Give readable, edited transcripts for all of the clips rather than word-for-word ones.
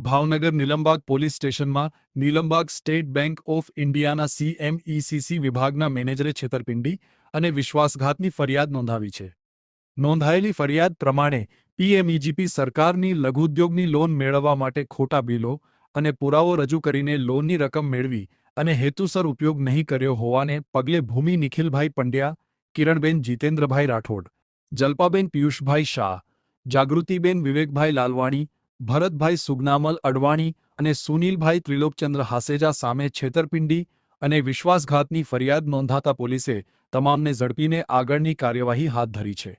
Bhavnagar Nilambag police સ્ટેશનમાં Nilambag state bank of ઇન્ડિયાના CMECC વિભાગના મેનેજરે છેતરપિંડી અને વિશ્વાસઘાતની ફરિયાદ નોંધાવી છે. નોંધાયેલી ફરિયાદ પ્રમાણે PMEGP સરકારની લઘુઉદ્યોગની લોન મેળવવા માટે ખોટા બિલો અને પુરાવો રજૂ કરીને લોનની રકમ મેળવી અને હેતુસર ઉપયોગ નહીં કર્યો હોવાને પગલે ભૂમિ નિખિલભાઈ પંડ્યા, કિરણબેન જીતેન્દ્રભાઈ રાઠોડ, જલ્પાબેન પિયુષભાઈ શાહ, જાગૃતિબેન વિવેકભાઈ લાલવાણી, ભરતભાઈ સુગનામલ અડવાણી અને સુનિલભાઈ ત્રિલોકચંદ્ર હાસેજા સામે છેતરપિંડી અને વિશ્વાસઘાતની ફરિયાદ નોંધાતા પોલીસે તમામને ઝડપીને આગળની કાર્યવાહી હાથ ધરી છે.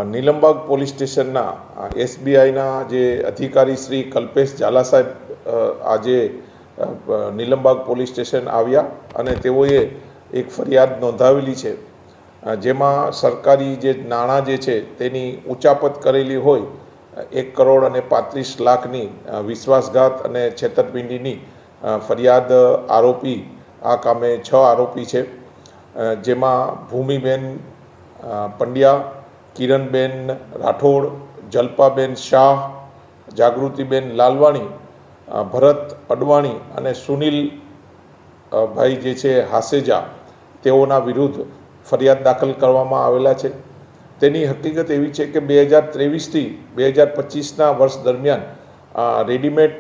નીલમબાગ પોલીસ સ્ટેશનના SBIના જે અધિકારી શ્રી કલ્પેશ ઝાલા સાહેબ આજે નીલમબાગ પોલીસ સ્ટેશન આવ્યા અને તેઓએ એક ફરિયાદ નોંધાવેલી છે, જેમાં સરકારી જે નાણાં જે છે તેની ઉચાપત કરેલી હોય 1,35,00,000ની વિશ્વાસઘાત અને છેતરપિંડીની ફરિયાદ આરોપી આ કામે 6 આરોપી છે, જેમાં ભૂમિબેન પંડ્યા, કિરણબેન રાઠોડ, જલ્પાબેન શાહ, જાગૃતિબેન લાલવાણી, ભરત અડવાણી અને સુનિલ ભાઈ જે છે હાસેજા, તેઓના વિરુદ્ધ ફરિયાદ દાખલ કરવામાં આવેલા છે. તેની હકીકત એવી છે કે 2023થી 2025ના વર્ષ દરમિયાન રેડીમેડ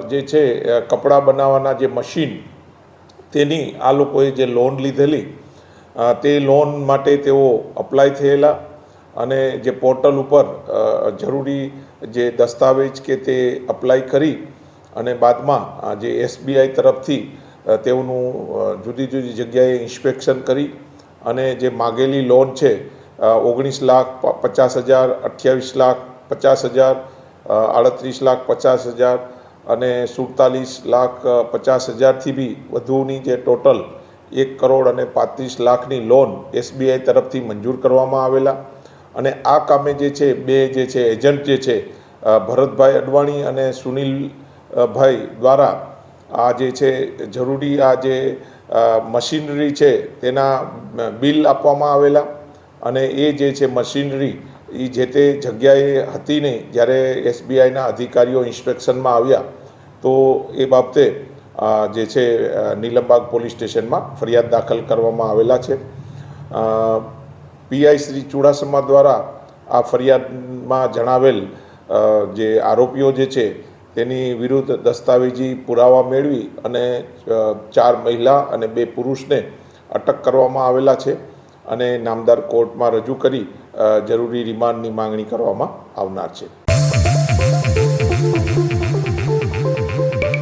જે છે કપડાં બનાવવાના જે મશીન, તેની આ લોકોએ જે લોન લીધેલી, તે લોન માટે તેઓ અપ્લાય થયેલા અને જે પોર્ટલ ઉપર જરૂરી જે દસ્તાવેજ કે તે અપ્લાય કરી અને બાદમાં જે SBI તરફથી તેઓનું જુદી જુદી જગ્યાએ ઇન્સ્પેક્શન કરી અને જે માગેલી લોન છે 19,50,000, 28,50,000, 38,50,000 અને 47,50,000થી બી વધુની જે ટોટલ 1,35,00,000ની લોન SBI તરફથી મંજૂર કરવામાં આવેલા. અને આ કામે જે છે બે જે છે એજન્ટ જે છે ભરતભાઈ અડવાણી અને સુનિલભાઈ દ્વારા આ જે છે જરૂરી આ જે મશીનરી છે તેના બિલ આપવામાં આવેલા અને એ જે છે મશીનરી એ જે તે જગ્યાએ હતી નહીં. જ્યારે SBIના અધિકારીઓ ઇન્સ્પેક્શનમાં આવ્યા તો એ બાબતે જે છે નીલમબાગ પોલીસ સ્ટેશનમાં ફરિયાદ દાખલ કરવામાં આવેલા છે. PI શ્રી ચુડાસમા દ્વારા આ ફરિયાદમાં જણાવેલ જે આરોપીઓ જે છે તેની વિરુદ્ધ દસ્તાવેજી પુરાવા મેળવી અને 4 મહિલા અને 2 પુરુષને અટક કરવામાં આવેલા છે અને નામદાર કોર્ટમાં રજૂ કરી જરૂરી રિમાન્ડની માંગણી કરવામાં આવનાર છે.